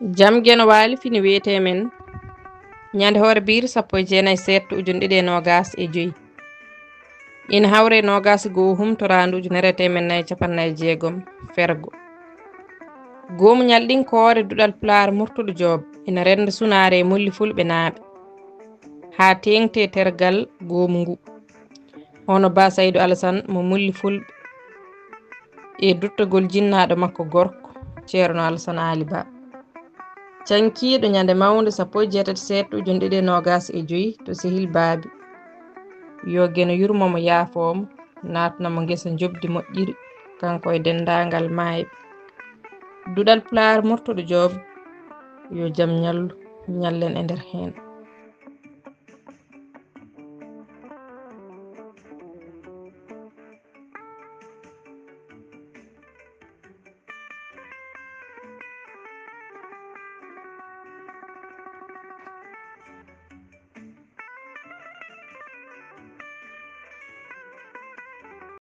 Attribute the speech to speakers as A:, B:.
A: jam geno waali fini wiyete men ñande hoore biir 19 seeɗto ujune 2025 ina hawre 21 humtorandu ujunere temen nayi capannayi jeegom fergo goomu ñalɗinkoore duɗal pulaar murtuɗo joob ina renda sunaare mulli fulɓe naaɓe haa teŋte tergal goomu ngu hono ba saydou alassane mo mulli fulɓe e duttagol jinnaɗo makko gorko ceerno alassane ali ba cankiiɗo ñande mawde 18 seeɗto ujune 2025 to sehil baabi yo geno yurmomo yaafoomo natnamo ngesa jobdi moƴƴiri kanko e dendagal maayɓe duɗal pulaar murtuɗo joob yo jam ñallu ñallen e nder heen